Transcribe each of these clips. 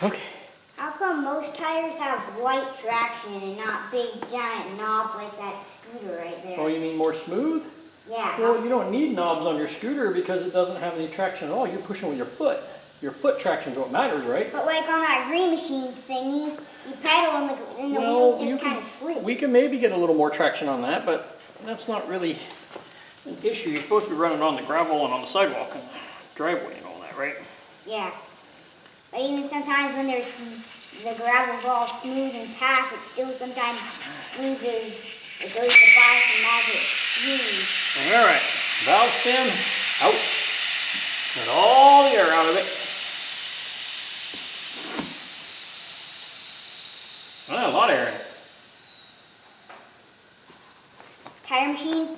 Okay. How come most tires have white traction and not big giant knobs like that scooter right there? Oh, you mean more smooth? Yeah. Well, you don't need knobs on your scooter because it doesn't have any traction at all. You're pushing with your foot. Your foot traction is what matters, right? But like on that green machine thingy, you pedal and the wheel just kind of slips. We can maybe get a little more traction on that, but that's not really an issue. You're supposed to be running on the gravel and on the sidewalk and the driveway and all that, right? Yeah. But even sometimes when the gravel's all smooth and packed, it still sometimes loses. It goes to buy some magic speed. All right, valve stem out. Get all the air out of it. Well, a lot of air in it. Tire machine?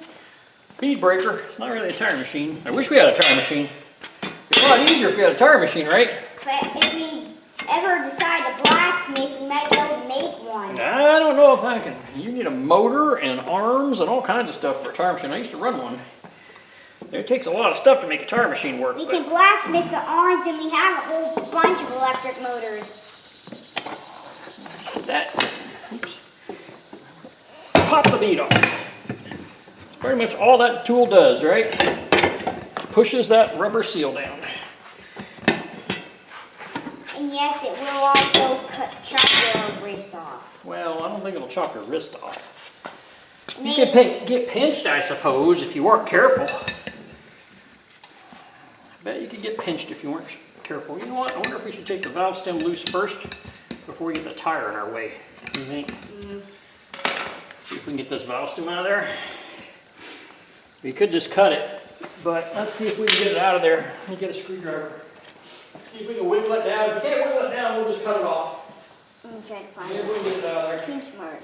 Speed breaker. It's not really a tire machine. I wish we had a tire machine. It'd be a lot easier if we had a tire machine, right? But if we ever decide to blacksmith, we might be able to make one. I don't know if I can. You need a motor and arms and all kinds of stuff for a tire machine. I used to run one. It takes a lot of stuff to make a tire machine work. We can blacksmith the arms and we have a whole bunch of electric motors. That, oops, pop the bead off. That's pretty much all that tool does, right? Pushes that rubber seal down. And yes, it will also chop your wrist off. Well, I don't think it'll chop your wrist off. Maybe. You could get pinched, I suppose, if you weren't careful. I bet you could get pinched if you weren't careful. You know what? I wonder if we should take the valve stem loose first before we get the tire in our way. What do you think? See if we can get this valve stem out of there. We could just cut it, but let's see if we can get it out of there. Let me get a screwdriver. See if we can wiggle it down. If we can't wiggle it down, we'll just cut it off. Let me try to find Maybe we can get it out of there. pinch mark.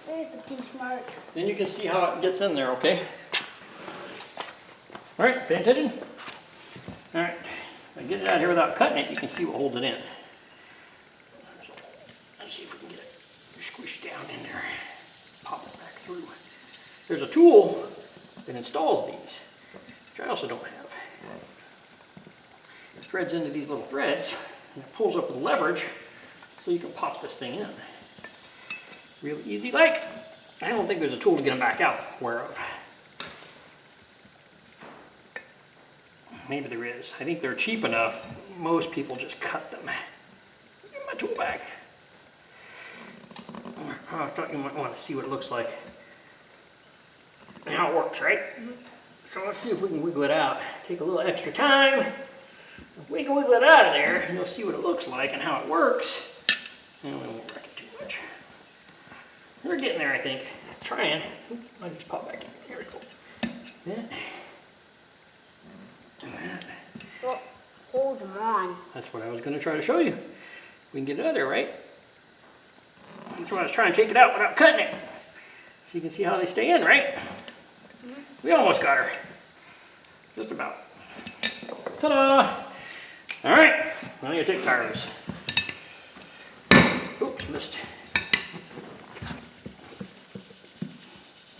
There's the pinch mark. Then you can see how it gets in there, okay? All right, pay attention. All right, if I get it out of here without cutting it, you can see what holds it in. Let's see if we can get it squished down in there. Pop it back through. There's a tool that installs these, which I also don't have. It threads into these little threads, and it pulls up with leverage, so you can pop this thing in. Real easy like. I don't think there's a tool to get them back out, whereof. Maybe there is. I think they're cheap enough. Most people just cut them. Give my tool back. Oh, I thought you might want to see what it looks like. And how it works, right? So let's see if we can wiggle it out. Take a little extra time. If we can wiggle it out of there, you'll see what it looks like and how it works. And we won't wreck it too much. We're getting there, I think. Trying. Oops, I just pop back in. Here we go. That. Well, hold them on. That's what I was going to try to show you. We can get it out of there, right? That's why I was trying to take it out without cutting it. So you can see how they stay in, right? We almost got her. Just about. Ta-da! All right. Now you take tires. Oops, missed.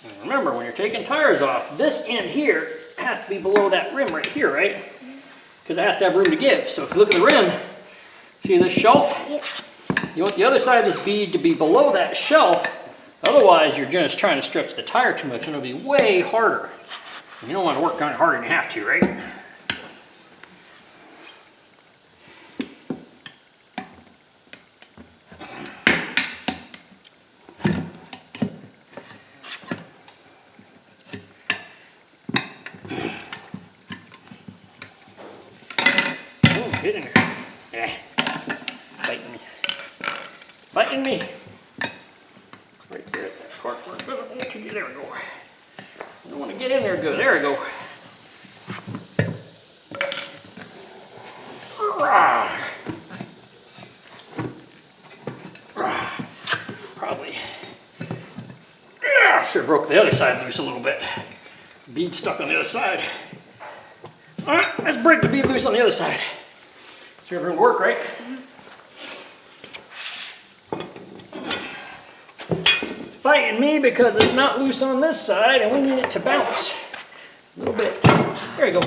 And remember, when you're taking tires off, this end here has to be below that rim right here, right? Because it has to have room to give. So if you look at the rim, see this shelf? Yep. You want the other side of this bead to be below that shelf. Otherwise, you're just trying to stretch the tire too much and it'll be way harder. You don't want to work kind of harder than you have to, right? Get in there. Yeah. Biting me. Biting me. Right there at that part where it doesn't want to get. There we go. I don't want to get in there good. There we go. Probably. Yeah, should have broke the other side loose a little bit. Bead stuck on the other side. All right, let's break the bead loose on the other side. See if everything work, right? It's fighting me because it's not loose on this side and we need it to bounce a little bit. There you go.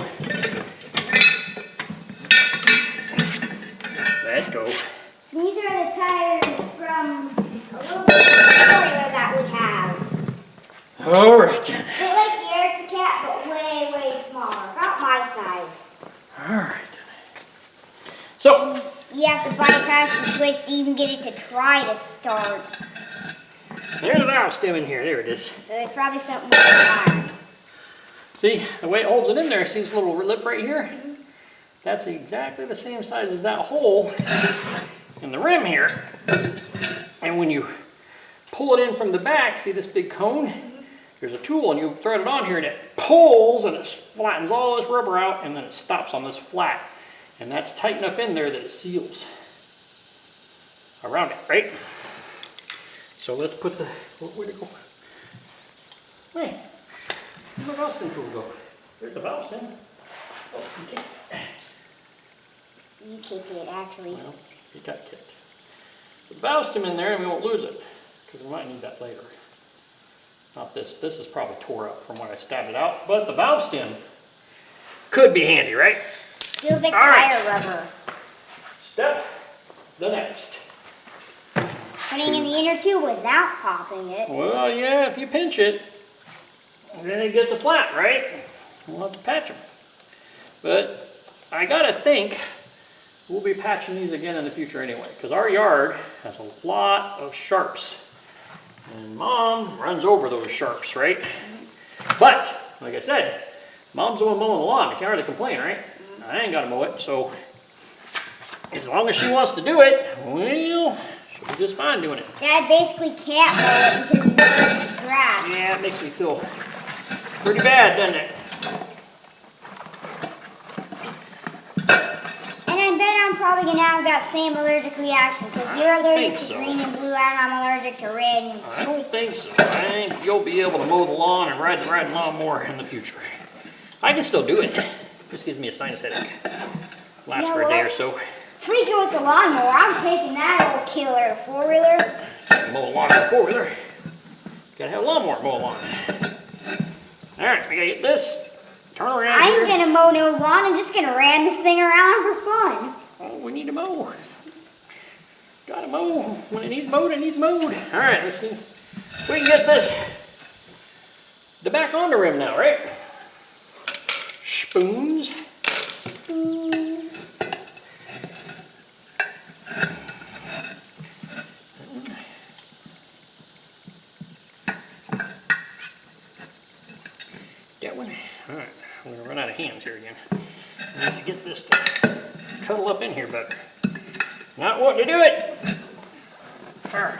All right then. They're like the Arctic cat, but way, way smaller. About my size. All right. So, You have to bypass the switch to even get it to try to start. there's a valve stem in here. There it is. So there's probably something with the iron. See, the way it holds it in there, see this little lip right here? That's exactly the same size as that hole in the rim here. And when you pull it in from the back, see this big cone? There's a tool and you thread it on here and it pulls and it flattens all this rubber out and then it stops on this flat. And that's tight enough in there that it seals around it, right? So let's put the, where'd it go? Hey, where'd the valve stem tool go? There's the valve stem. Oh, you can't. You kicked it, actually. Well, it got kicked. Put the valve stem in there and we won't lose it because we might need that later. Not this. This is probably tore up from when I stabbed it out, but the valve stem could be handy, right? Feels like All tire right. rubber. Step the next. Putting in the inner tube without popping it. Well, yeah, if you pinch it, then it gets a flat, right? We'll have to patch them. But I gotta think we'll be patching these again in the future anyway, because our yard has a lot of sharps. And Mom runs over those sharps, right? But, like I said, Mom's the one mowing the lawn. I can't really complain, right? I ain't gotta mow it, so as long as she wants to do it, well, she'll be just fine doing it. Dad basically can't mow it because he knows it's grass. Yeah, it makes me feel pretty bad, doesn't it? And I bet I'm probably going to have that same allergic reaction because you're allergic to so. green and blue and I'm allergic to red. And I don't think so. I think you'll be able to mow the lawn and ride the lawnmower in the future. I can still do it. Just gives me a sinus headache. Lasts for a day or so. Freaking with the lawnmower, I'm taking that old killer. Four-wheeler. Mow the lawn with a four-wheeler. Gotta have a lawnmower mow a lawn. Alright, we gotta get this. Turn around I here. ain't gonna mow no lawn, I'm just gonna ram this thing around for fun. Oh, we need to mow. Gotta mow. When it needs mowed, it needs mowed. Alright, let's see. We can get this the back on the rim now, right? Spoons. That one. Alright, I'm gonna run out of hands here again. I need to get this to cuddle up in here better. Not wanting to do it. Alright.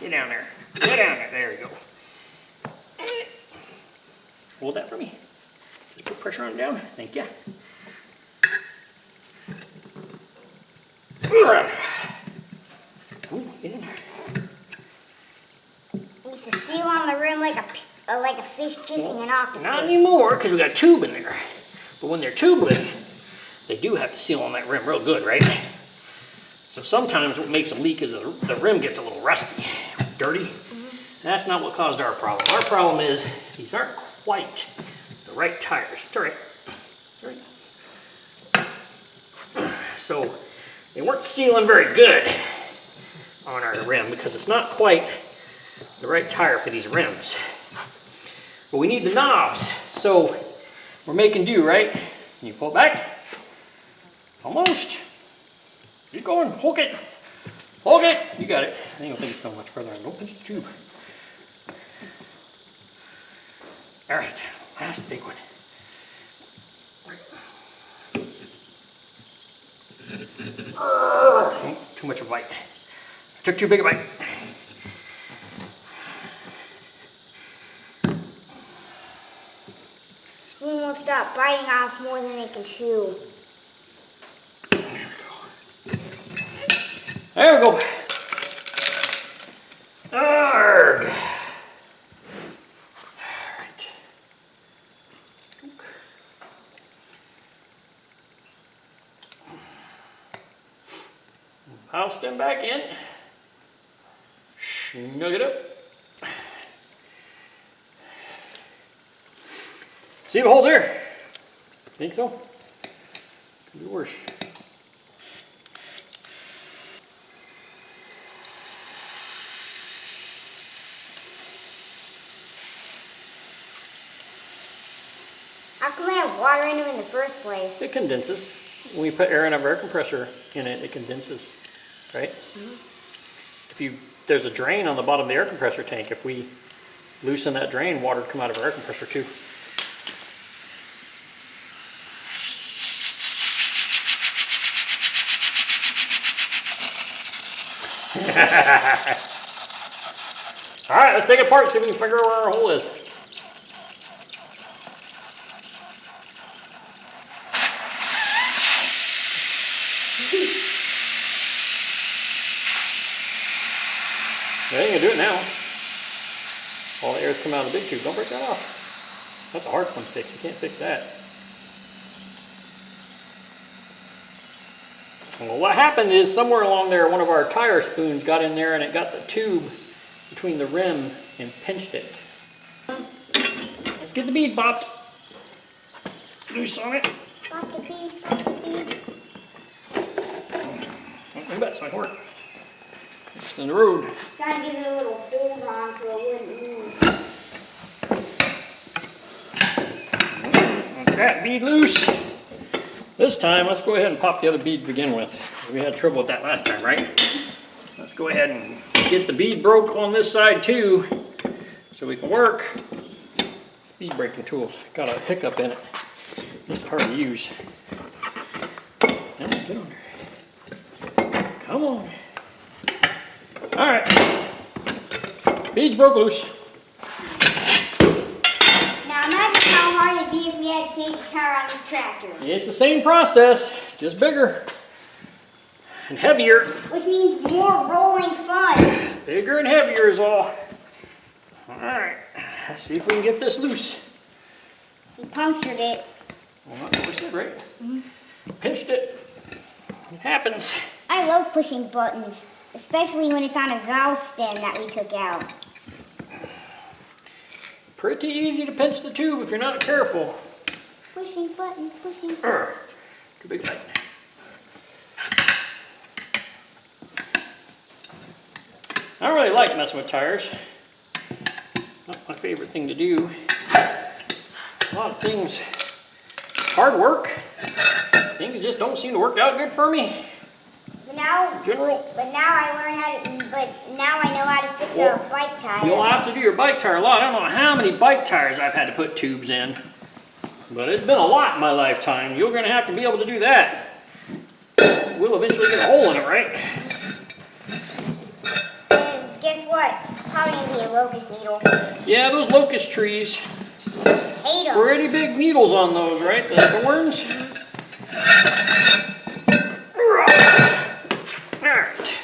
Get down there. Get down there. There we go. Hold that for me. Just put pressure on it down. Thank you. Alright. Ooh, get in there. Needs to seal on the rim like a fish kissing an octopus. Not anymore, because we got a tube in there. But when they're tubeless, they do have to seal on that rim real good, right? So sometimes what makes them leak is the rim gets a little rusty, dirty. That's not what caused our problem. Our problem is these aren't quite the right tires. It's all right. It's all right. So they weren't sealing very good on our rim because it's not quite the right tire for these rims. But we need the knobs, so we're making do, right? Can you pull it back? Almost. Keep going. Hook it. Hook it. You got it. I don't think it's going much further. Don't pinch the tube. All right. Last big one. Too much of a bite. I took too big a bite. Spoon won't stop biting off more than it can chew. There we go. Arrgh. Alright. Valve stem back in. Snug it up. See the hole there? Think so? Could be worse. How come they have water in them in the first place? It condenses. When we put air in our air compressor in it, it condenses, right? There's a drain on the bottom of the air compressor tank. If we loosen that drain, water would come out of our air compressor too. All right, let's take it apart, see if we can figure out where our hole is. Yeah, you can do it now. All the air's come out of the big tube. Don't break that off. That's a hard one to fix. You can't fix that. Well, what happened is somewhere along there, one of our tire spoons got in there and it got the tube between the rim and pinched it. Let's get the bead bopped. Loose on it. Pop the bead, pop the bead. Maybe that's not work. It's in the road. Trying to give it a little hold on so it wouldn't move. Get that bead loose. This time, let's go ahead and pop the other bead to begin with. We had trouble with that last time, right? Let's go ahead and get the bead broke on this side too, so we can work. Bead breaking tools. Got a hiccup in it. It's hard to use. Get on there. Come on. All right. Beads broke loose. Now imagine how hard it'd be if we had to change the tire on this tractor. It's the same process, it's just bigger and heavier. Which means more rolling fun. Bigger and heavier is all. All right, let's see if we can get this loose. We punctured it. Well, not what we said, right? Pinched it. It happens. I love pushing buttons, especially when it's on a valve stem that we took out. Pretty easy to pinch the tube if you're not careful. Pushing buttons, pushing buttons. Too big light. I don't really like messing with tires. Not my favorite thing to do. A lot of things, hard work. Things just don't seem to work out good for me. But now I know how to fix a bike tire. You'll have to do your bike tire a lot. I don't know how many bike tires I've had to put tubes in, but it's been a lot in my lifetime. You're going to have to be able to do that. We'll eventually get a hole in it, right? And guess what? Probably going to be a locust needle. Yeah, those locust trees. Hate them. Pretty big needles on those, right? The thorns. Alright.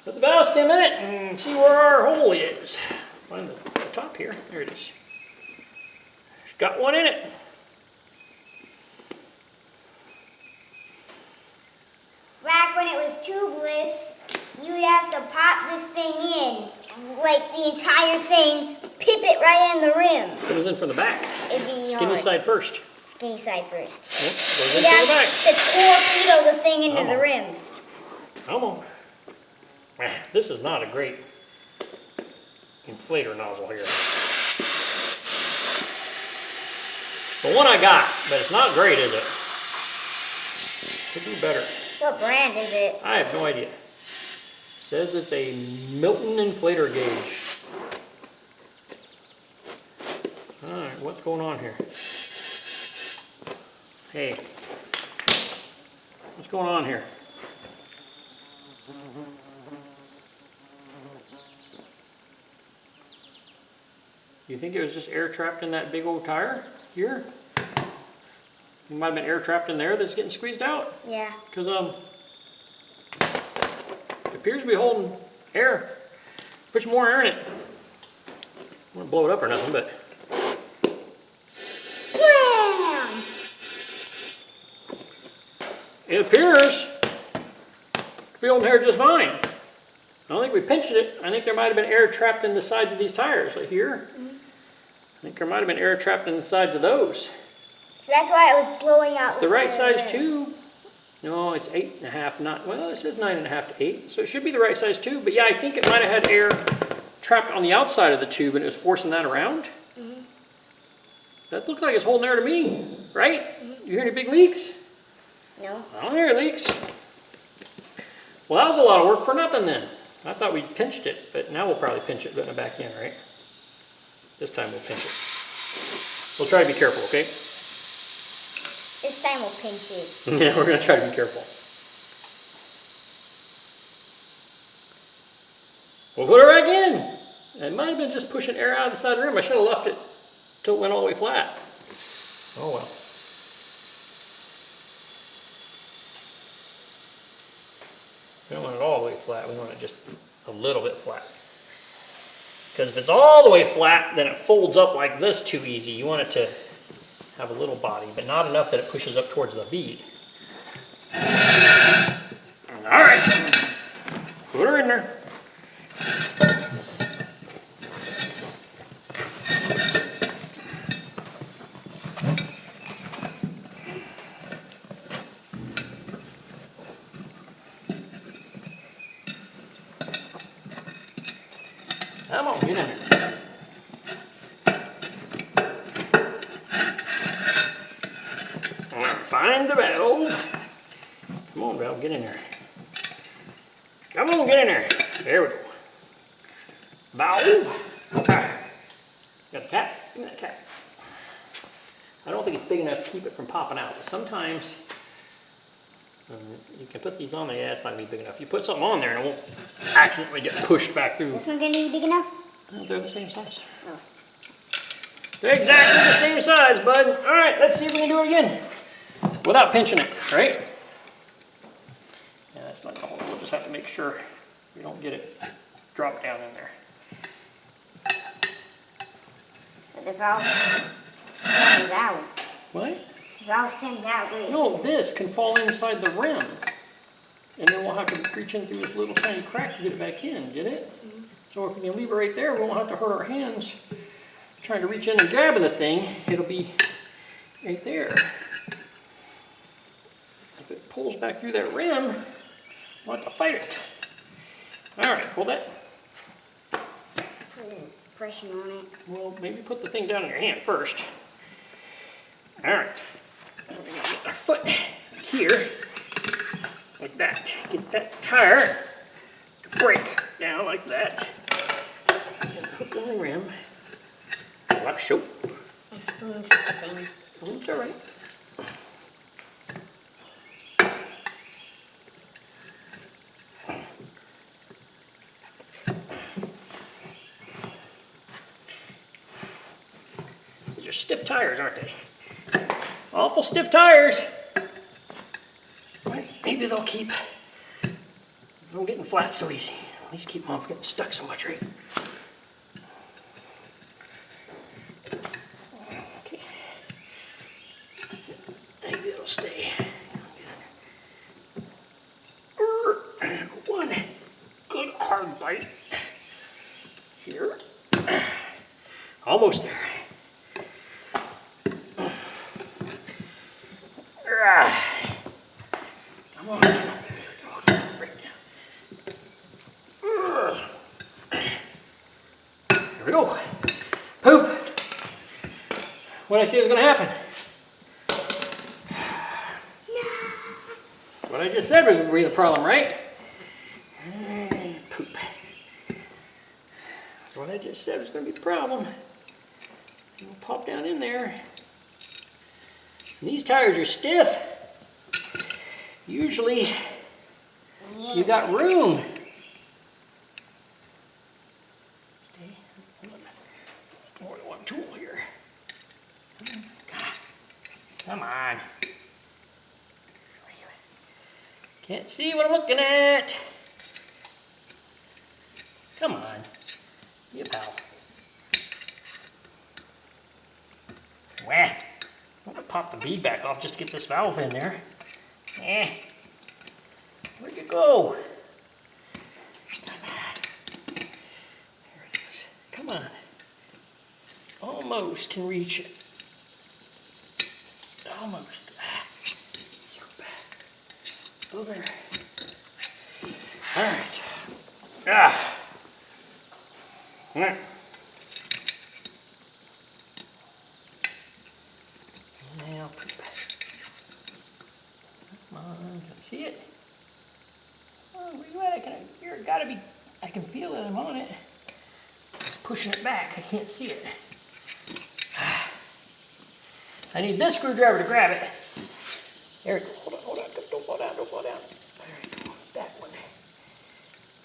Put the valve stem in it and see where our hole is. Find the top here. There it is. Got one in it. Back when it was tubeless, you'd have to pop this thing in. Like the entire thing, pip it right in the rim. It goes in from the back. It'd be Skinny hard. side first. Skinny side first. Yep, goes in You'd from the have back. to torpedo the thing into Come the on. rim. Come on. This is not a great inflator nozzle here. The one I got, but it's not great, is it? Could be better. What brand is it? I have no idea. Says it's a Milton inflator gauge. Alright, what's going on here? Hey. What's going on here? You think it was just air trapped in that big old tire here? It might have been air trapped in there that's getting squeezed out. Yeah. Because it appears to be holding air. Push more air in it. I don't want to blow it up or nothing, but Wham! it appears to be holding air just fine. I don't think we pinched it. I think there might have been air trapped in the sides of these tires, like here. I think there might have been air trapped in the sides of those. So that's why it was blowing out. It's the right size tube. No, it's 8.5, not, well, it says 9.5 to 8, so it should be the right size tube. But yeah, I think it might have had air trapped on the outside of the tube and it was forcing that around. That looks like it's holding air to me, right? You hear any big leaks? No. I don't hear leaks. Well, that was a lot of work for nothing then. I thought we pinched it, but now we'll probably pinch it putting it back in, right? This time we'll pinch it. We'll try to be careful, okay? This time we'll pinch it. Yeah, we're going to try to be careful. We'll put it back in. It might have been just pushing air out of the side of the rim. I should have left it till it went all the way flat. Oh well. We don't want it all the way flat. We want it just a little bit flat. Because if it's all the way flat, then it folds up like this too easy. You want it to have a little body, but not enough that it pushes up towards the bead. All right. Put her in there. Come on, get in there. All right, find the valve. Come on, valve, get in there. Come on, get in there. There we go. Valve. Okay. Got the cap? Give me that cap. I don't think it's big enough to keep it from popping out, but sometimes you can put these on there. Yeah, it's not going to be big enough. You put something on there and it won't accidentally get pushed back through. This one gonna be big enough? No, they're the same size. Oh. They're exactly the same size, bud. All right, let's see if we can do it again without pinching it, right? Yeah, that's not gonna hold. We'll just have to make sure we don't get it drop down in there. The valve stands out. What? The valve stands out. Wait. No, this can fall inside the rim. And then we'll have to reach in through this little tiny crack to get it back in, get it? Mm-hmm. So if we can leave it right there, we won't have to hurt our hands trying to reach in and grab the thing. It'll be right there. If it pulls back through that rim, we'll have to fight it. All right, hold that. Pressing on it. Well, maybe put the thing down in your hand first. All right. We're going to get our foot here, like that. Get that tire to break down like that. And hook on the rim. Like so. My spoon's slipping. Oh, it's all right. These are stiff tires, aren't they? Awful stiff tires. Maybe they'll keep from getting flat so easy. At least keep them off getting stuck so much, right? Okay. Maybe it'll stay. One good hard bite. Here. Almost there. Come on. There we go. Poop. What did I say was going to happen? What I just said was going to be the problem, right? Poop. What I just said was going to be the problem. It'll pop down in there. And these tires are stiff. Usually, you got room. More than one tool here. Come on. Can't see what I'm looking at. Come on. Be a pal. Wah. I'm going to pop the bead back off just to get this valve in there. Where'd you go? Come on. There it is. Come on. Almost can reach it. Almost. Over. All right. All right. Now, come on, can you see it? Oh, where you at? Here, it gotta be, I can feel it, I'm on it. It's pushing it back, I can't see it. I need this screwdriver to grab it. There we go, hold on, don't fall down, don't fall down. There we go, that one.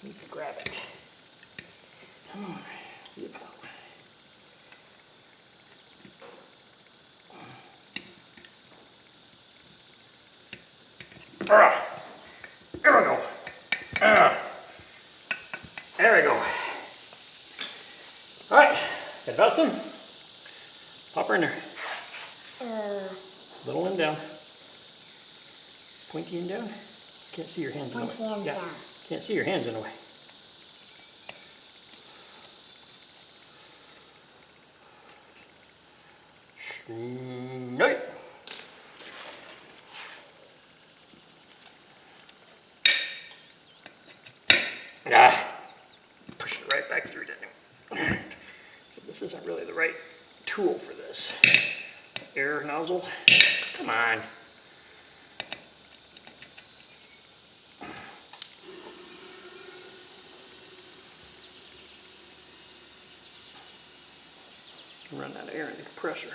Need to grab it. Come on, here we go. There we go. There we go. All right, got Dustin. Pop her in there. Little end down. Pointy end down. Can't see your hands in the way. Pointy end down. Can't see your hands in the way. Nope. Push it right back through, didn't it? This isn't really the right tool for this. Air nozzle. Come on. Run out of air in the compressor.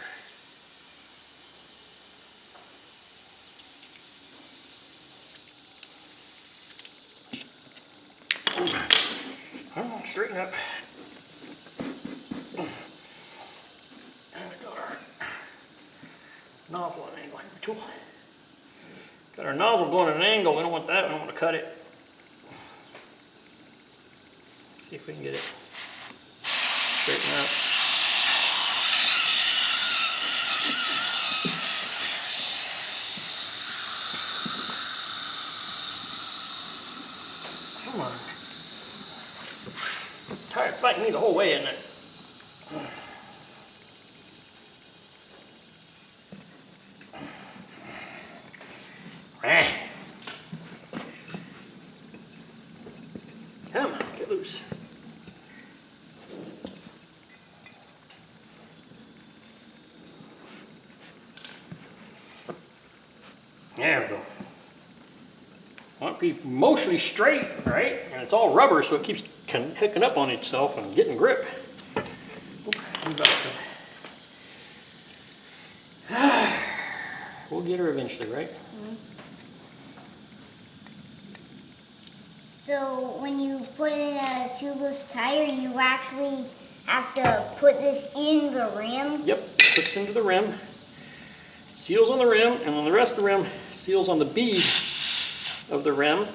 Oh, straighten up. And we got our nozzle at an angle. Here's the tool. Got our nozzle going at an angle. We don't want that. We don't want to cut it. See if we can get it straighten up. Come on. Tired fighting me the whole way, isn't it? Come on, get loose. There we go. Want to be mostly straight, right? And it's all rubber, so it keeps hooking up on itself and getting grip. We'll get her eventually, right? Mm-hmm. So when you put it in a tubeless tire, you actually have to put this in the rim? Yep, hooks into the rim, seals on the rim, and then the rest of the rim seals on the bead of the rim.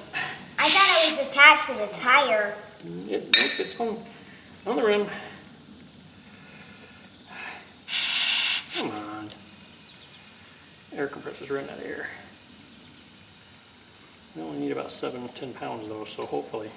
I thought it was attached to the tire. Nope, it's on the rim. Come on. Air compressor's running out of air. We only need about 7-10 pounds though, so hopefully.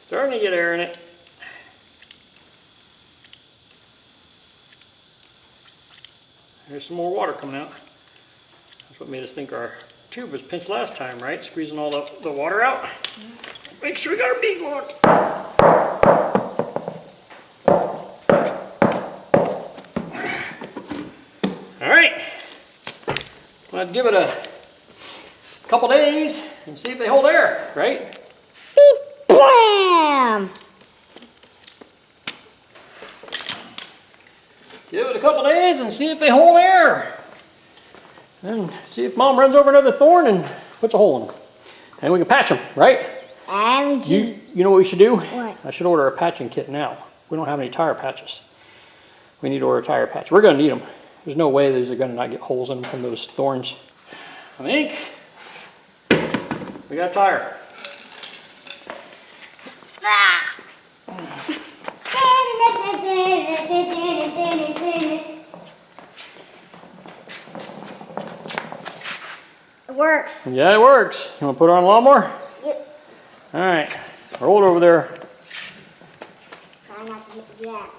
Starting to get air in it. There's some more water coming out. That's what made us think our tube was pinched last time, right? Squeezing all the water out. Mm-hmm. Make sure we got our bead locked. All right. I'll give it a couple days and see if they hold air, right? Beep, blam! Give it a couple days and see if they hold air. And see if Mom runs over another thorn and puts a hole in them. And we can patch them, right? You know what we should do? What? I should order a patching kit now. We don't have any tire patches. We need to order a tire patch. We're going to need them. There's no way these are going to not get holes in them from those thorns. I think we got a tire. works. Yeah, it works. You want to put it on a lawnmower? Yep. All right. Roll it over there. Try not to hit the jack.